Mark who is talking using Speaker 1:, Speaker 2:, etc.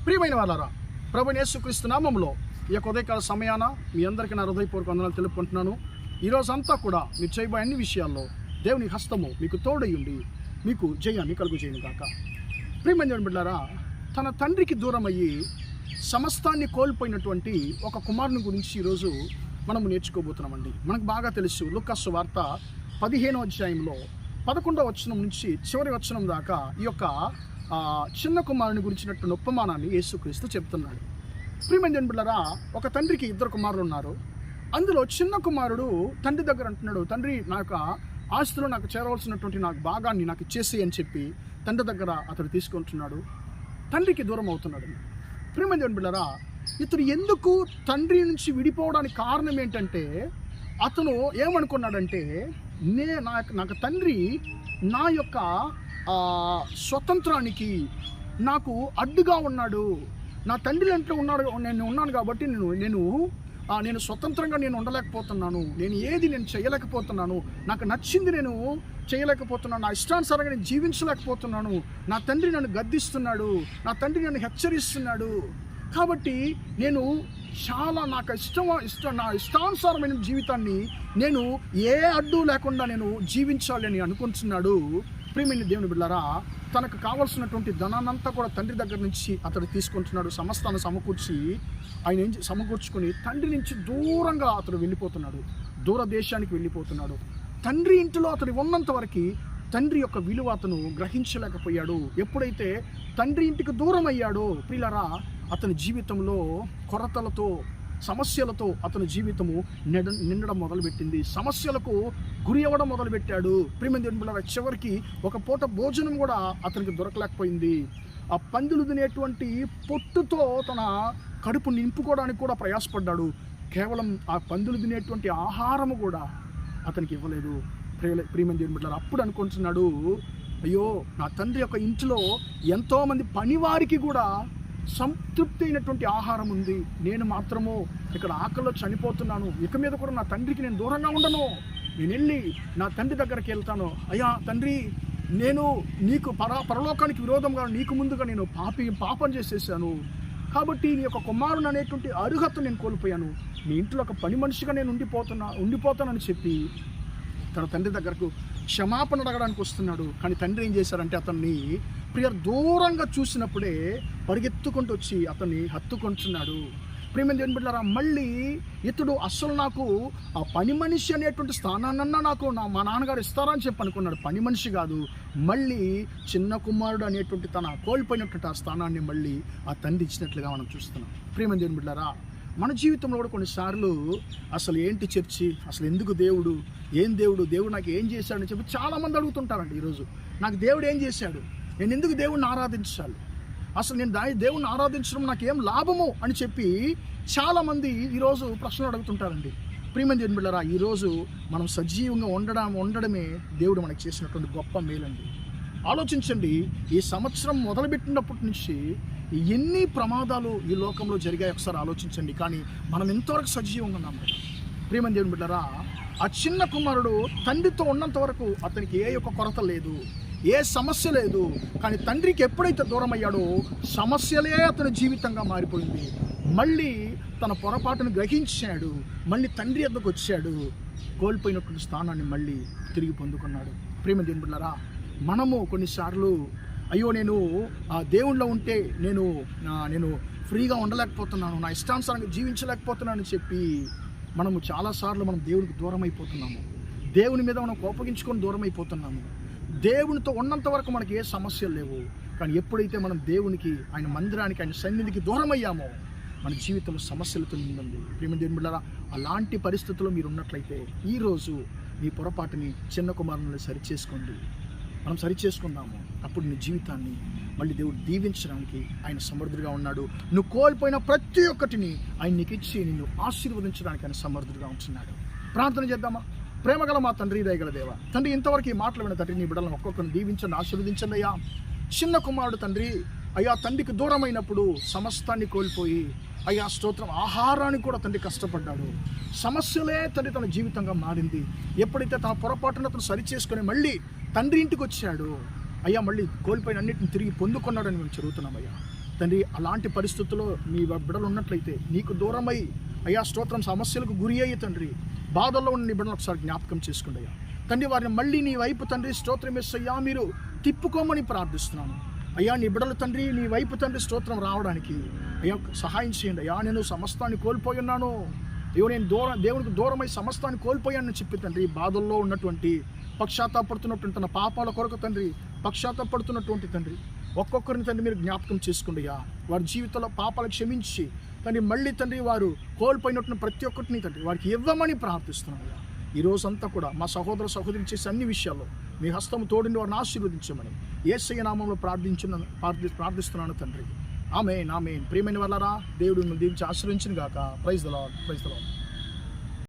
Speaker 1: ప్రియమైన వాళ్ళారా, ప్రభువైన యేసుక్రీస్తు నామములో ఈ యొక్క ఉదయకాల సమయాన మీ అందరికీ నా హృదయపూర్వక వందనాలు తెలుపుకుంటున్నాను. ఈరోజంతా కూడా మీరు చేయబోయే అన్ని విషయాల్లో దేవుని హస్తము మీకు తోడయుండి మీకు జయాన్ని కలుగు చేయను గాక. ప్రియమైన బిడ్డలారా, తన తండ్రికి దూరం అయ్యి సమస్తాన్ని కోల్పోయినటువంటి ఒక కుమారుని గురించి ఈరోజు మనము నేర్చుకోబోతున్నామండి. మనకు బాగా తెలుసు, లూకా సువార్త 15వ అధ్యాయంలో 11వ వచనం నుంచి చివరి వచనం దాకా ఈ యొక్క చిన్న కుమారుని గురించినటువంటి ఉపమానాన్ని యేసుక్రీస్తు చెప్తున్నాడు. ప్రియమైన బిడ్డలారా, ఒక తండ్రికి 2 కుమారులు ఉన్నారు. అందులో చిన్న కుమారుడు తండ్రి దగ్గర అంటున్నాడు, తండ్రి నాకు ఆస్తిలో నాకు చేరవలసినటువంటి నాకు భాగాన్ని నాకు ఇచ్చేసి అని చెప్పి తండ్రి దగ్గర అతడు తీసుకుంటున్నాడు. తండ్రికి దూరం అవుతున్నాడు. ప్రియమైన బిడ్డలారా, ఇతడు ఎందుకు తండ్రి నుంచి విడిపోవడానికి కారణం ఏంటంటే, అతను ఏమనుకున్నాడంటే, నాకు తండ్రి నా యొక్క స్వతంత్రానికి నాకు అడ్డుగా ఉన్నాడు. నా తండ్రి ఇంట్లో నేను ఉన్నాను కాబట్టి నేను స్వతంత్రంగా నేను ఉండలేకపోతున్నాను. నేను చేయలేకపోతున్నాను. నాకు నచ్చింది నేను చేయలేకపోతున్నాను. నా ఇష్టానుసారంగా నేను జీవించలేకపోతున్నాను. నా తండ్రి నన్ను గద్దిస్తున్నాడు. నా తండ్రి నన్ను హెచ్చరిస్తున్నాడు. కాబట్టి నేను చాలా నా ఇష్టానుసారమైన జీవితాన్ని నేను ఏ అడ్డు లేకుండా నేను జీవించాలి అని అనుకుంటున్నాడు. ప్రియమైన దేవుని బిడ్డలారా, తనకు కావాల్సినటువంటి ధనాన్నంతా కూడా తండ్రి దగ్గర నుంచి అతడు తీసుకుంటున్నాడు. సమస్తాన్ని సమకూర్చుకొని తండ్రి నుంచి దూరంగా అతడు వెళ్ళిపోతున్నాడు. దూర దేశానికి వెళ్ళిపోతున్నాడు. తండ్రి ఇంటిలో అతడు ఉన్నంత వరకు తండ్రి యొక్క విలువ అతను గ్రహించలేకపోయాడు. ఎప్పుడైతే తండ్రి ఇంటికి దూరం అయ్యాడో ప్రియులారా, అతని జీవితంలో కొరతలతో సమస్యలతో అతని జీవితము నిండడం మొదలుపెట్టింది. సమస్యలకు గురి అవ్వడం మొదలుపెట్టాడు. ప్రియమైన దేవుని బిడ్డలారా, చివరికి ఒక పూట భోజనం కూడా అతనికి దొరకలేకపోయింది. ఆ పందులు తినేటువంటి పొట్టుతో తన కడుపు నింపుకోవడానికి కూడా ప్రయాసపడ్డాడు. కేవలం ఆ పందులు తినేటువంటి ఆహారము కూడా అతనికి ఇవ్వలేదు. ప్రియమైన దేవుని బిడ్డలారా, అప్పుడు అనుకుంటున్నాడు, అయ్యో నా తండ్రి యొక్క ఇంట్లో ఎంతోమంది పనివారికి కూడా సంతృప్తి అయినటువంటి ఆహారం ఉంది. నేను మాత్రము ఇక్కడ ఆకలిలో చనిపోతున్నాను. ఇక మీద కూడా నా తండ్రికి నేను దూరంగా ఉండను. నేను వెళ్ళి నా తండ్రి దగ్గరికి వెళ్తాను. అయ్యా తండ్రి, నేను నీకు పరలోకానికి విరోధంగా నీకు ముందుగా నేను పాపం చేసేసాను. కాబట్టి నీ యొక్క కుమారుని అనేటువంటి అర్హత నేను కోల్పోయాను. నీ ఇంట్లో ఒక పని మనిషిగా నేను ఉండిపోతానని చెప్పి తన తండ్రి దగ్గరకు క్షమాపణ అడగడానికి వస్తున్నాడు. కానీ తండ్రి ఏం చేశారంటే, అతన్ని దూరంగా చూసినప్పుడే పరిగెత్తుకుంటూ వచ్చి అతన్ని హత్తుకుంటున్నాడు. ప్రియమైన దేవుని బిడ్డలారా, మళ్ళీ ఇతడు అస్సలు నాకు ఆ పని మనిషి అనేటువంటి స్థానాన్నన్నా మా నాన్నగారు ఇస్తారని చెప్పి అనుకున్నాడు. పని మనిషి కాదు, మళ్ళీ చిన్న కుమారుడు అనేటువంటి తన కోల్పోయినటువంటి ఆ స్థానాన్ని మళ్ళీ ఆ తండ్రి ఇచ్చినట్లుగా మనం చూస్తున్నాం. ప్రియమైన దేవుని బిడ్డలారా, మన జీవితంలో కూడా కొన్నిసార్లు అసలు ఏంటి చర్చి, అసలు ఎందుకు దేవుడు దేవుడు నాకు ఏం చేశాడని చెప్పి చాలామంది అడుగుతుంటారండి. ఈరోజు నాకు దేవుడు ఏం చేశాడు, నేను ఎందుకు దేవుడిని ఆరాధించాలి, అసలు నేను దేవుడిని ఆరాధించడం నాకు ఏం లాభము అని చెప్పి చాలామంది ఈరోజు ప్రశ్నలు అడుగుతుంటారండి. ప్రియమైన దేవుని బిడ్డలారా, ఈరోజు మనం సజీవంగా ఉండడమే దేవుడు మనకు చేసినటువంటి గొప్ప మేలండి. ఆలోచించండి, ఈ సంవత్సరం మొదలుపెట్టినప్పటి నుంచి ఎన్ని ప్రమాదాలు ఈ లోకంలో జరిగాయి ఒకసారి ఆలోచించండి. కానీ మనం ఎంతవరకు సజీవంగా ఉన్నాం కదా. ప్రియమైన దేవుని బిడ్డలారా, ఆ చిన్న కుమారుడు తండ్రితో ఉన్నంత వరకు అతనికి ఏ యొక్క కొరత లేదు, ఏ సమస్య లేదు. కానీ తండ్రికి ఎప్పుడైతే దూరం అయ్యాడో సమస్యలే అతని జీవితంగా మారిపోయింది. మళ్ళీ తన పొరపాటును గ్రహించాడు. మళ్ళీ తండ్రి వద్దకు వచ్చాడు. కోల్పోయినటువంటి స్థానాన్ని మళ్ళీ తిరిగి పొందుకున్నాడు. ప్రియమైన దేవుని బిడ్డలారా, మనము కొన్నిసార్లు అయ్యో నేను దేవుళ్ళో ఉంటే నేను ఫ్రీగా ఉండలేకపోతున్నాను, నా ఇష్టానుసారంగా జీవించలేకపోతున్నాను అని చెప్పి మనము చాలాసార్లు మనం దేవుడికి దూరం అయిపోతున్నాము. దేవుని మీద మనం కోపగించుకొని దూరం అయిపోతున్నాము. దేవునితో ఉన్నంత వరకు మనకి ఏ సమస్యలు లేవు. కానీ ఎప్పుడైతే మనం దేవునికి, ఆయన మందిరానికి, ఆయన సన్నిధికి దూరం అయ్యామో మన జీవితంలో సమస్యలతో నిండింది. ప్రియమైన దేవుని బిడ్డలారా, అలాంటి పరిస్థితుల్లో మీరు ఉన్నట్లయితే ఈరోజు మీ పొరపాటుని చిన్న కుమారుని సరిచేసుకోండి. మనం సరిచేసుకుందాము. అప్పుడు నీ జీవితాన్ని మళ్ళీ దేవుడు దీవించడానికి ఆయన సమర్థుడిగా ఉన్నాడు. నువ్వు కోల్పోయిన ప్రతి ఒక్కటిని ఆయన నీకు ఇచ్చి నిన్ను ఆశీర్వదించడానికి ఆయన సమర్థుడిగా ఉంటున్నాడు. ప్రార్థన చేద్దామా? ప్రేమగల మా తండ్రి, దయగల దేవ తండ్రి, ఇంతవరకు ఈ మాటలు విన్న తండ్రి, నీ బిడ్డలను ఒక్కొక్కరిని దీవించండి, ఆశీర్వదించండి అయ్యా. చిన్న కుమారుడు తండ్రి అయ్యా తండ్రికి దూరమైనప్పుడు సమస్తాన్ని కోల్పోయి అయ్యా స్తోత్రం ఆహారానికి కూడా తండ్రి కష్టపడ్డాడు. సమస్యలే తండ్రి తన జీవితంగా మారింది. ఎప్పుడైతే తన పొరపాటును అతను సరిచేసుకొని మళ్ళీ తండ్రి ఇంటికి వచ్చాడు, అయ్యా మళ్ళీ కోల్పోయిన అన్నింటిని తిరిగి పొందుకున్నాడని మేము చదువుతున్నాం. అయ్యా తండ్రి అలాంటి పరిస్థితుల్లో మీ బిడ్డలు ఉన్నట్లయితే నీకు దూరమై అయ్యా స్తోత్రం సమస్యలకు గురి అయ్యి తండ్రి బాధల్లో ఉన్న నీ బిడ్డలు ఒకసారి జ్ఞాపకం చేసుకోండి అయ్యా తండ్రి. వారిని మళ్ళీ నీ వైపు తండ్రి స్తోత్రం యేసయ్యా మీరు తిప్పుకోమని ప్రార్థిస్తున్నాను అయ్యా. నీ బిడ్డలు తండ్రి నీ వైపు తండ్రి స్తోత్రం రావడానికి అయ్యా సహాయం చేయండి అయ్యా. నేను సమస్తాన్ని కోల్పోయి ఉన్నాను అయ్యో, నేను దేవునికి దూరమై సమస్తాన్ని కోల్పోయానని చెప్పి తండ్రి బాధల్లో ఉన్నటువంటి పశ్చాత్తాపడుతున్నటువంటి తన పాపాల కొరకు తండ్రి పశ్చాత్తాపడుతున్నటువంటి తండ్రి ఒక్కొక్కరిని తండ్రి మీరు జ్ఞాపకం చేసుకోండి అయ్యా. వారి జీవితంలో పాపాలు క్షమించి తండ్రి మళ్ళీ తండ్రి వారు కోల్పోయినటువంటి ప్రతి ఒక్కటిని తండ్రి వారికి ఇవ్వమని ప్రార్థిస్తున్నాను అయ్యా. ఈ రోజంతా కూడా మా సహోదర సహోదరులు చేసే అన్ని విషయాల్లో మీ హస్తం తోడిని వారిని ఆశీర్వదించమని యేసయ్య నామంలో ప్రార్థిస్తున్నాను తండ్రి. ఆమేన్ ఆమేన్. ప్రియమైన వాళ్ళారా, దేవుడు మిమ్మల్ని దీవించి ఆశీర్వదించును గాక. Praise the lord.